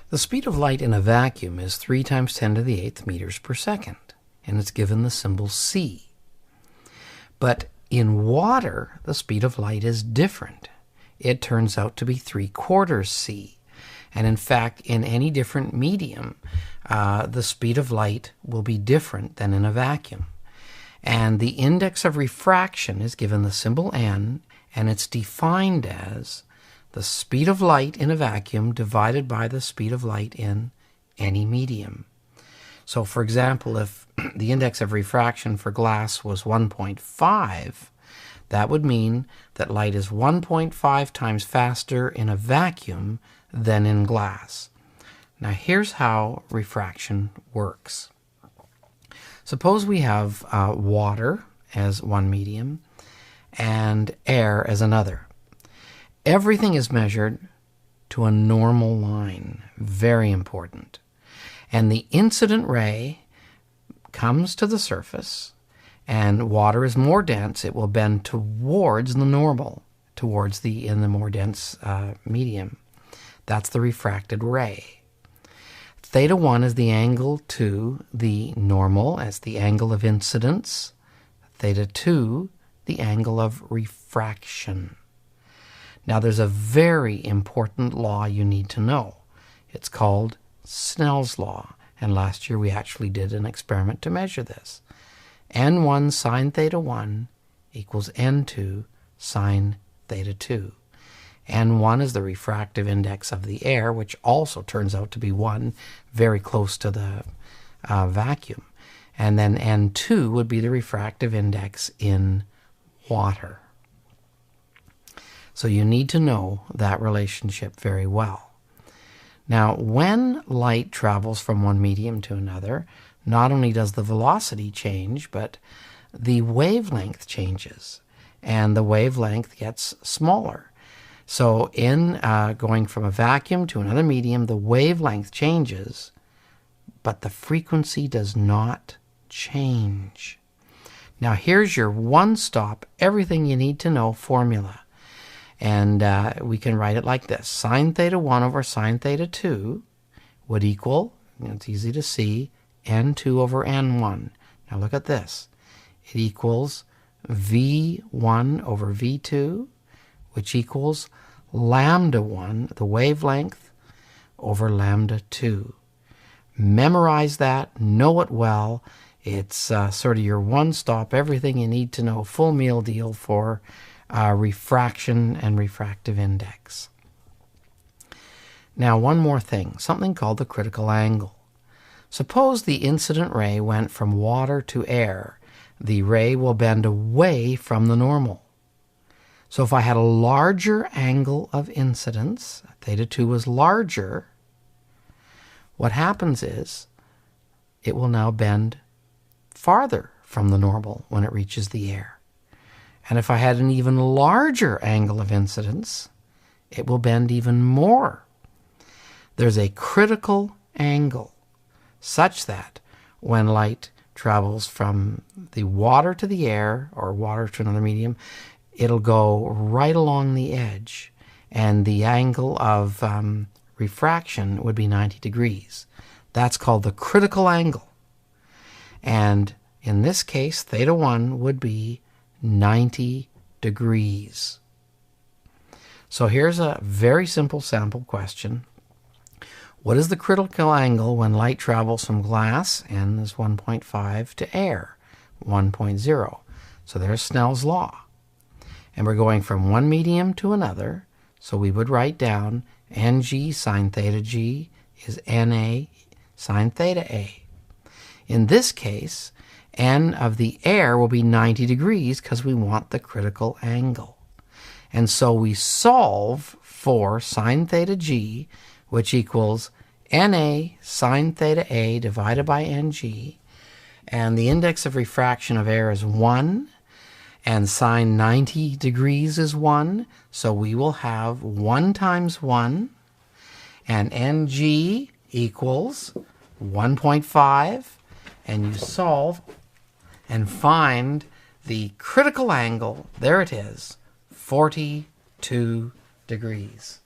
The speed of light in a vacuum is 3 times 10 to the 8th meters per second, and it's given the symbol c. But in water, the speed of light is different. It turns out to be 3/4 c. And in fact, in any different medium, the speed of light will be different than in a vacuum. And the index of refraction is given the symbol n, and it's defined as the speed of light in a vacuum divided by the speed of light in any medium. So for example, if the index of refraction for glass was 1.5, that would mean that light is 1.5 times faster in a vacuum than in glass. Now here's how refraction works. Suppose we have water as one medium and air as another. Everything is measured to a normal line, very important. And the incident ray comes to the surface, and water is more dense. It will bend towards the normal, in the more dense medium. That's the refracted ray. Theta 1 is the angle to the normal as the angle of incidence. Theta 2, the angle of refraction. Now there's a very important law you need to know. It's called Snell's law, and last year we actually did an experiment to measure this. N1 sine theta 1 equals N2 sine theta 2. N1 is the refractive index of the air, which also turns out to be 1, very close to the vacuum. And then N2 would be the refractive index in water. So you need to know that relationship very well. Now, when light travels from one medium to another, not only does the velocity change, but the wavelength changes, and the wavelength gets smaller. So in going from a vacuum to another medium, the wavelength changes, but the frequency does not change. Now here's your one-stop, everything you need to know formula. And we can write it like this. Sine theta 1 over sine theta 2 would equal, it's easy to see, N2 over N1. Now look at this. It equals V1 over V2, which equals lambda 1, the wavelength, over lambda 2. Memorize that, know it well. It's sort of your one-stop, everything you need to know, full meal deal for refraction and refractive index. Now one more thing, something called the critical angle. Suppose the incident ray went from water to air. The ray will bend away from the normal. So if I had a larger angle of incidence, theta 2 was larger, what happens is it will now bend farther from the normal when it reaches the air. And if I had an even larger angle of incidence, it will bend even more. There's a critical angle such that when light travels from the water to the air, or water to another medium, it'll go right along the edge, and the angle of refraction would be 90 degrees. That's called the critical angle. And in this case, theta 1 would be 90 degrees. So here's a very simple sample question. What is the critical angle when light travels from glass, n is 1.5, to air, 1.0? So there's Snell's law. And we're going from one medium to another, so we would write down Ng sine theta g is Na sine theta a. In this case, N of the air will be 90 degrees because we want the critical angle. And so we solve for sine theta g, which equals Na sine theta a divided by Ng. And the index of refraction of air is 1, and sine 90 degrees is 1. So we will have 1 times 1, and Ng equals 1.5, and you solve and find the critical angle. There it is, 42 degrees.